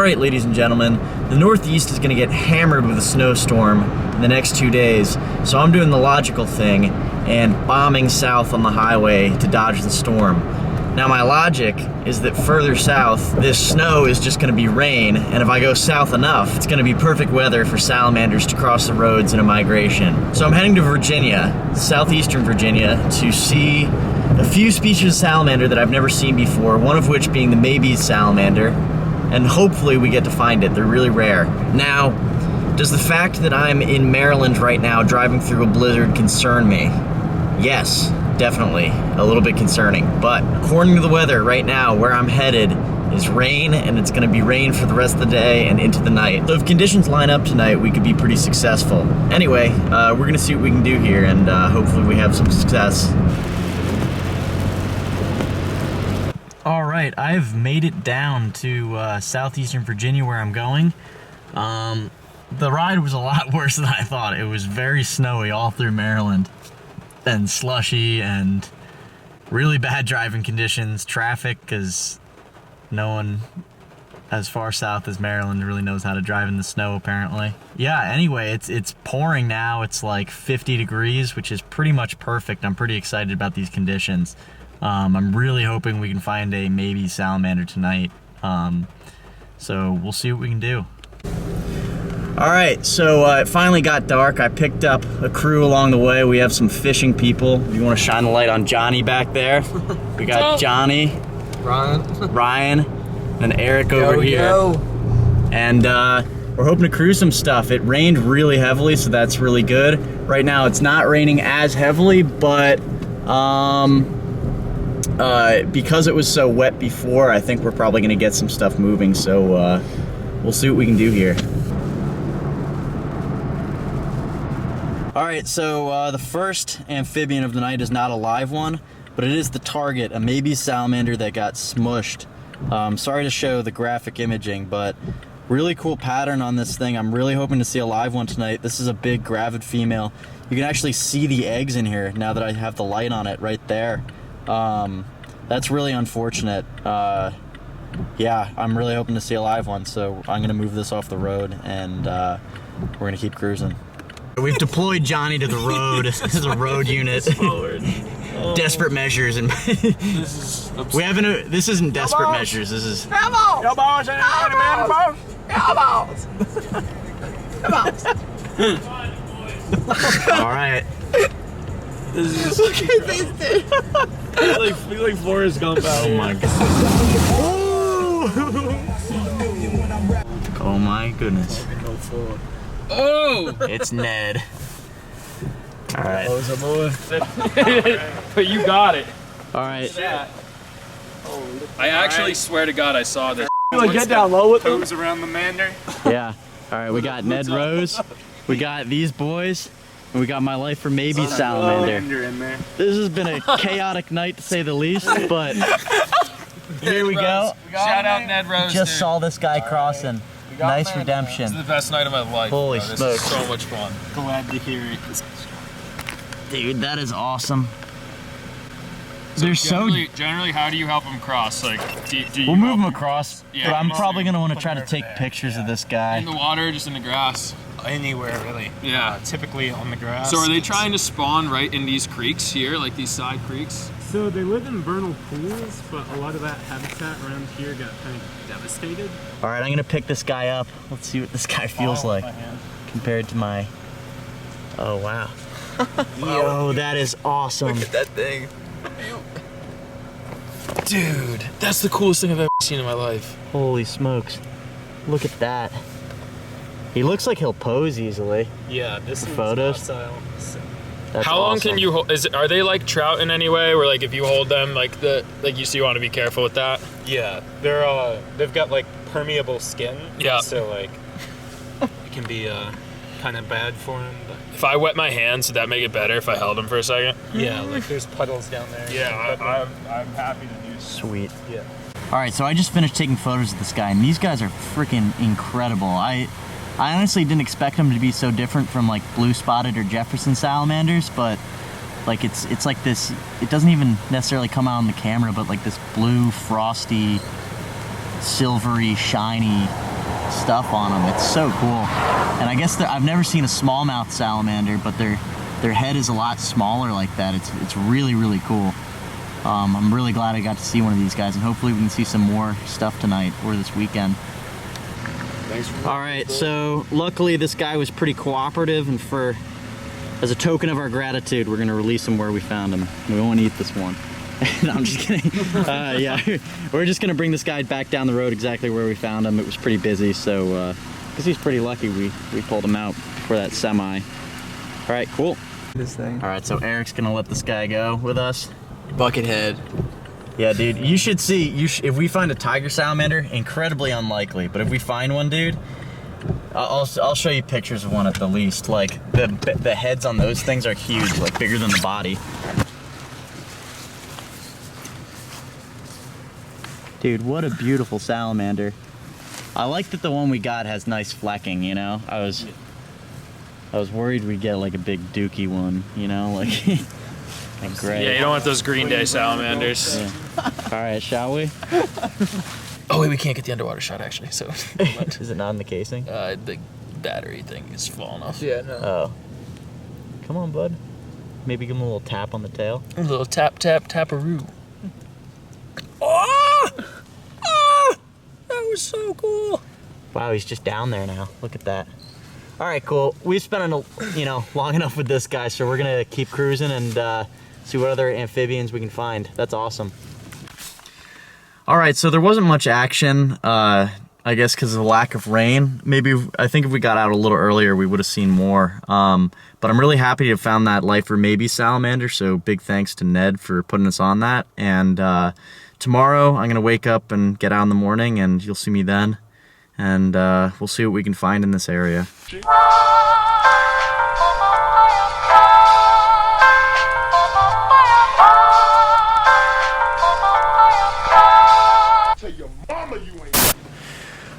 Alright, ladies and gentlemen, the Northeast is going to get hammered with a snowstorm in the next 2 days, so I'm doing the logical thing and bombing south on the highway to dodge the storm. Now my logic is that further south, this snow is just going to be rain, and if I go south enough, it's going to be perfect weather for salamanders to cross the roads in a migration. So I'm heading to Virginia, southeastern Virginia, to see a few species of salamander that I've never seen before, one of which being the Mabees Salamander, and hopefully we get to find it. They're really rare. Now, does the fact that I'm in Maryland right now driving through a blizzard concern me? Yes, definitely. A little bit concerning. But according to the weather right now, where I'm headed is rain, and it's gonna be rain for the rest of the day and into the night. So if conditions line up tonight, we could be pretty successful. Anyway, we're gonna see what we can do here, and hopefully we have some success. All right, I've made it down to southeastern Virginia where I'm going. The ride was a lot worse than I thought. It was very snowy all through Maryland and slushy and really bad driving conditions, traffic, because no one as far south as Maryland really knows how to drive in the snow apparently. Yeah, anyway, it's pouring now. It's like 50 degrees, which is pretty much perfect. I'm pretty excited about these conditions. I'm really hoping we can find a Mabees salamander tonight. So we'll see what we can do. All right, so it finally got dark. I picked up a crew along the way. We have some fishing people. If you want to shine the light on Johnny back there. We got Johnny, Ryan, and Eric over here. And we're hoping to cruise some stuff. It rained really heavily, so that's really good. Right now it's not raining as heavily, but because it was so wet before, I think we're probably gonna get some stuff moving, so we'll see what we can do here. All right, so the first amphibian of the night is not a live one, but it is the target, a Mabees salamander that got smushed. Sorry to show the graphic imaging, but really cool pattern on this thing. I'm really hoping to see a live one tonight. This is a big gravid female. You can actually see the eggs in here now that I have the light on it right there. That's really unfortunate. Yeah, I'm really hoping to see a live one, so I'm gonna move this off the road and we're gonna keep cruising. We've deployed Johnny to the road as a road unit. Desperate measures, and this isn't desperate measures. This is. All right. This is like Forrest Gump out here. Oh my god. Oh my goodness. Oh! It's Ned. All right. But you got it. All right. I actually swear to God I saw this. Get down low with Toes around the mander. Yeah. All right. We got Ned Rose. We got these boys. And we got my life for Mabees salamander. In there. This has been a chaotic night to say the least, but here we go. Shout out Ned Rose. Just saw this guy crossing. Nice redemption. This is the best night of my life. Holy bro. This smokes. is so much fun. Glad to hear it. Dude, that is awesome. So They're generally, how do you help them cross? Like, do you we'll move them across, Yeah, but I'm mostly probably going to want to try to take pictures of this guy. in the water, just in the grass? Anywhere really. Yeah. Typically on the grass. So are they trying to spawn right in these creeks here, like these side creeks? So they live in vernal pools, but a lot of that habitat around here got kind of devastated. All right, I'm going to pick this guy up. Let's see what this guy feels like compared to my... Oh, wow. Yo, that is awesome. Look at that thing. Dude, that's the coolest thing I've ever seen in my life. Holy smokes. Look at that. He looks like he'll pose easily. Yeah, this is photos. docile. That's How long awesome. can you hold? Are they like trout in any way? Where like if you hold them, like you want to be careful with that? Yeah, they've got like permeable skin. Yeah. So like it can be kind of bad for them. But If I wet my hands, would that make it better if I held them for a second? yeah, like there's puddles down there. Yeah, I'm happy to do so. Sweet. Yeah. All right, so I just finished taking photos of this guy, and these guys are freaking incredible. I honestly didn't expect them to be so different from like blue spotted or Jefferson salamanders, but like it's like this, it doesn't even necessarily come out on the camera, but like this blue, frosty, silvery, shiny stuff on them. It's so cool. And I guess I've never seen a smallmouth salamander, but their head is a lot smaller like that. It's really, really cool. I'm really glad I got to see one of these guys, and hopefully we can see some more stuff tonight or this weekend. All right, so luckily this guy was pretty cooperative, and as a token of our gratitude, we're gonna release him where we found him. We won't eat this one. No, I'm just kidding. Yeah, we're just gonna bring this guy back down the road exactly where we found him. It was pretty busy, so because he's pretty lucky, we pulled him out for that semi. All right, cool. This thing. All right, so Eric's gonna let this guy go with us. Buckethead. Yeah, dude, you should see. If we find a tiger salamander, incredibly unlikely. But if we find one, dude, I'll show you pictures of one at the least. Like the heads on those things are huge, like bigger than the body. Dude, what a beautiful salamander. I like that the one we got has nice flecking. You know, I was worried we'd get like a big dookie one. You know, like. Gray. Yeah, you don't want those Green Day salamanders. Yeah. All right, shall we? Oh wait, we can't get the underwater shot actually. So is it not in the casing? the battery thing is falling off. Yeah, no. Oh. Come on, bud. Maybe give him a little tap on the tail. A little tap, tap, taparoo. Oh! Oh! That was so cool. Wow, he's just down there now. Look at that. All right, cool. We've spent long enough with this guy, so we're gonna keep cruising and see what other amphibians we can find. That's awesome. All right, so there wasn't much action, I guess because of the lack of rain. I think if we got out a little earlier, we would have seen more. But I'm really happy to have found that lifer Mabees Salamander, so big thanks to Ned for putting us on that. And tomorrow, I'm gonna wake up and get out in the morning, and you'll see me then. And we'll see what we can find in this area.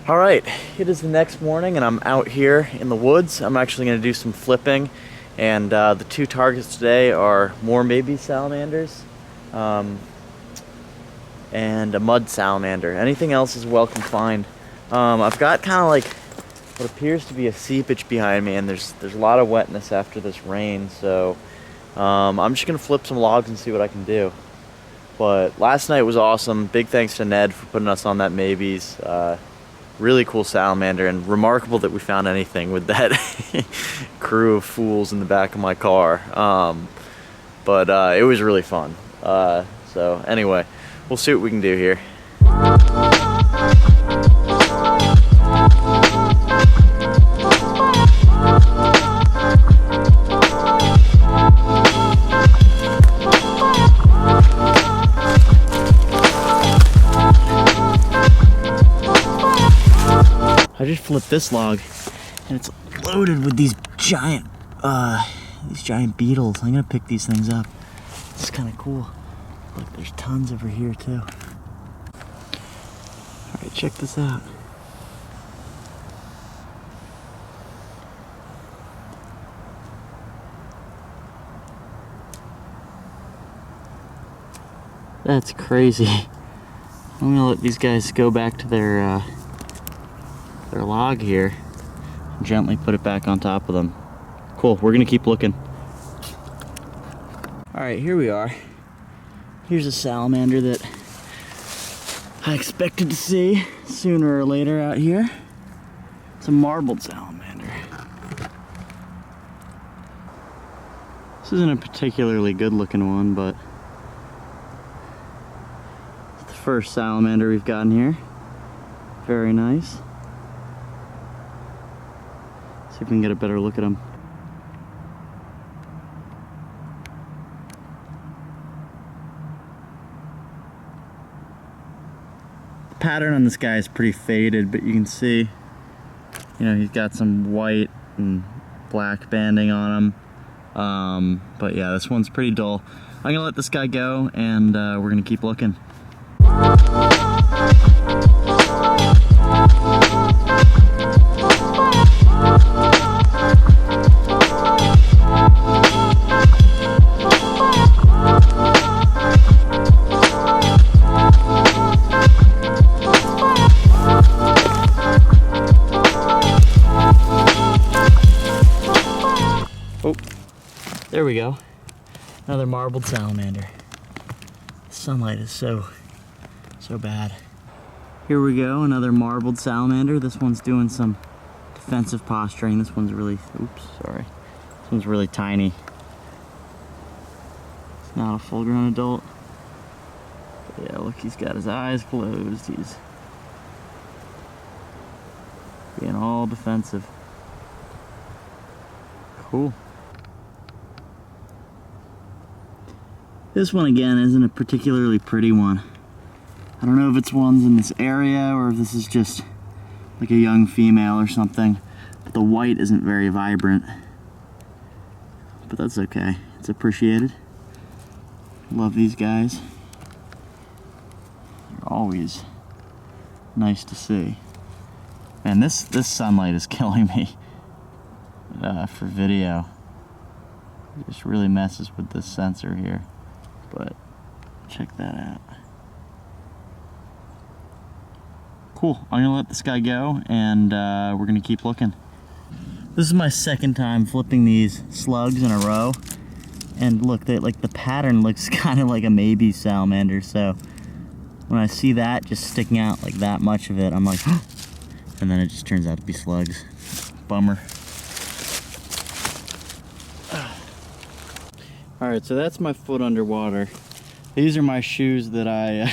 All right, it is the next morning and I'm out here in the woods. I'm actually gonna do some flipping, and the two targets today are more Mabees salamanders and a mud salamander. Anything else is a welcome find. I've got kind of like what appears to be a seepage behind me, and there's a lot of wetness after this rain, so I'm just gonna flip some logs and see what I can do. But last night was awesome. Big thanks to Ned for putting us on that Mabees. Really cool salamander, and remarkable that we found anything with that crew of fools in the back of my car. But it was really fun. So anyway, we'll see what we can do here. I just flipped this log, and it's loaded with these giant beetles. I'm gonna pick these things up. It's kind of cool. Look, there's tons over here too. All right, check this out. That's crazy. I'm gonna let these guys go back to their log here and gently put it back on top of them. Cool, we're gonna keep looking. All right, here we are. Here's a salamander that I expected to see sooner or later out here. It's a marbled salamander. This isn't a particularly good looking one, but it's the first salamander we've gotten here. Very nice. See if we can get a better look at him. The pattern on this guy is pretty faded, but you can see, he's got some white and black banding on him. But yeah, this one's pretty dull. I'm gonna let this guy go, and we're gonna keep looking. we go. Another marbled salamander. The sunlight is so bad. Here we go, another marbled salamander. This one's doing some defensive posturing. This one's really, oops, sorry. This one's really tiny. It's not a full-grown adult. But yeah, look, he's got his eyes closed. He's being all defensive. Cool. This one again isn't a particularly pretty one. I don't know if it's ones in this area or if this is just like a young female or something. But the white isn't very vibrant. But that's okay. It's appreciated. Love these guys. They're always nice to see. Man, this sunlight is killing me for video. It just really messes with this sensor here. But check that out. Cool, I'm gonna let this guy go and we're gonna keep looking. This is my second time flipping these slugs in a row. And look, the pattern looks kind of like a Mabees salamander, so when I see that just sticking out like that much of it, I'm like, and then it just turns out to be slugs. Bummer. Alright, so that's my foot underwater. These are my shoes that I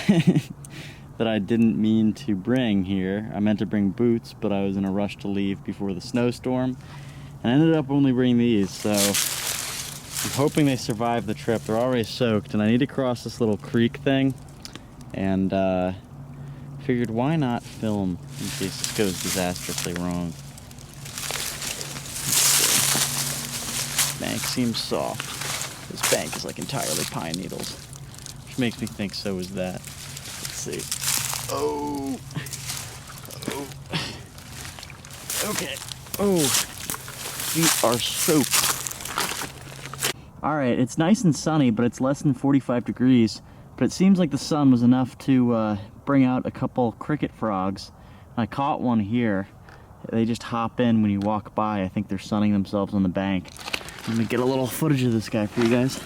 that I didn't mean to bring here. I meant to bring boots, but I was in a rush to leave before the snowstorm. And I ended up only bringing these, so I'm hoping they survive the trip. They're already soaked, and I need to cross this little creek thing. And figured why not film in case this goes disastrously wrong. Bank seems soft. This bank is like entirely pine needles, which makes me think so is that. Let's see. Oh. Okay. Oh. Feet are soaked. Alright, it's nice and sunny, but it's less than 45 degrees. But it seems like the sun was enough to bring out a couple cricket frogs. I caught one here. They just hop in when you walk by. I think they're sunning themselves on the bank. I'm gonna get a little footage of this guy for you guys.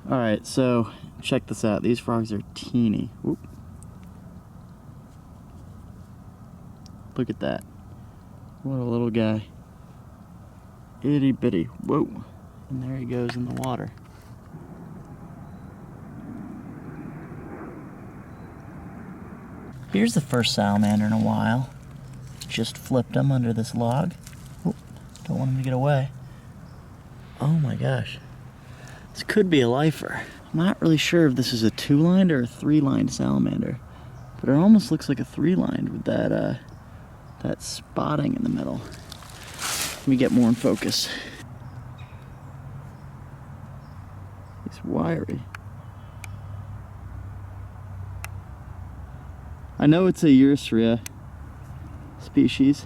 Alright, so check this out. These frogs are teeny. Whoop. Look at that. What a little guy. Itty bitty. Whoa. And there he goes in the water. Here's the first salamander in a while. Just flipped him under this log. Oop, don't want him to get away. Oh my gosh. This could be a lifer. I'm not really sure if this is a 2-lined or a 3-lined salamander, but it almost looks like a 3-lined with that that spotting in the middle. Let me get more in focus. He's wiry. I know it's a Ursaria species.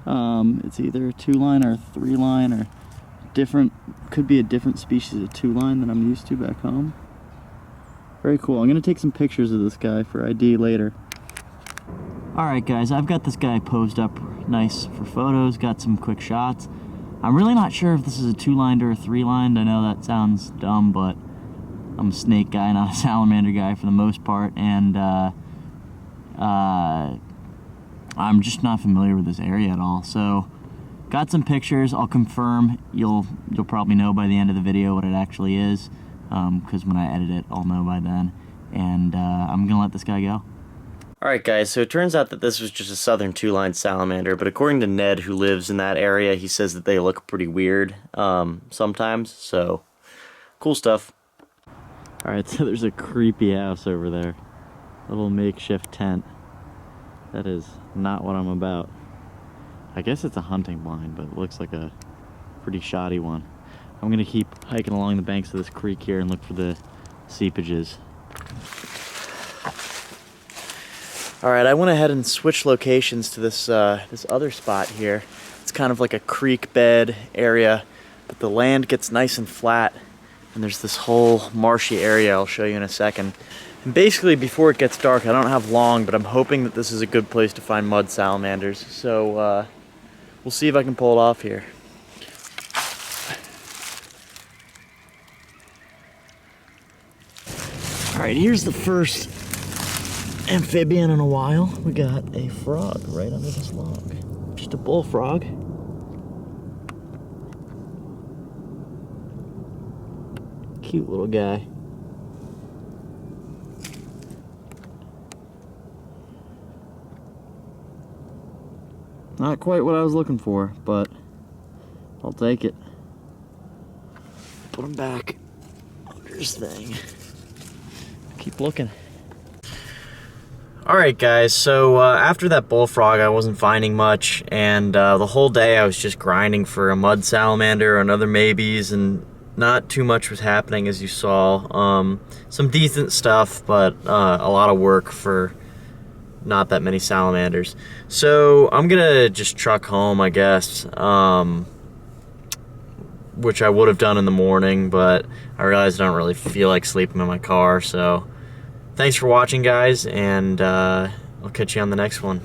It's either a 2-line or a 3-line or different, could be a different species of 2-line than I'm used to back home. Very cool. I'm gonna take some pictures of this guy for ID later. Alright guys, I've got this guy posed up nice for photos, got some quick shots. I'm really not sure if this is a 2-lined or a 3-lined. I know that sounds dumb, but I'm a snake guy, not a salamander guy for the most part, and I'm just not familiar with this area at all. So got some pictures. I'll confirm. You'll probably know by the end of the video what it actually is, because when I edit it, I'll know by then. And I'm gonna let this guy go. Alright guys, so it turns out that this was just a southern 2-lined salamander, but according to Ned, who lives in that area, he says that they look pretty weird sometimes, so cool stuff. Alright, so there's a creepy house over there. Little makeshift tent. That is not what I'm about. I guess it's a hunting blind, but it looks like a pretty shoddy one. I'm gonna keep hiking along the banks of this creek here and look for the seepages. Alright, I went ahead and switched locations to this this other spot here. It's kind of like a creek bed area, but the land gets nice and flat, and there's this whole marshy area I'll show you in a second. And basically, before it gets dark, I don't have long, but I'm hoping that this is a good place to find mud salamanders. So we'll see if I can pull it off here. right, here's the first amphibian in a while. We got a frog right under this log. Just a bullfrog. Cute little guy. Not quite what I was looking for, but I'll take it. Put him back under his thing. Keep looking. Alright guys, so after that bullfrog I wasn't finding much, and the whole day I was just grinding for a mud salamander or another Mabees, and not too much was happening as you saw. Some decent stuff, but a lot of work for not that many salamanders. So I'm gonna just truck home, I guess, which I would have done in the morning, but I realized I don't really feel like sleeping in my car. So thanks for watching, guys, and I'll catch you on the next one.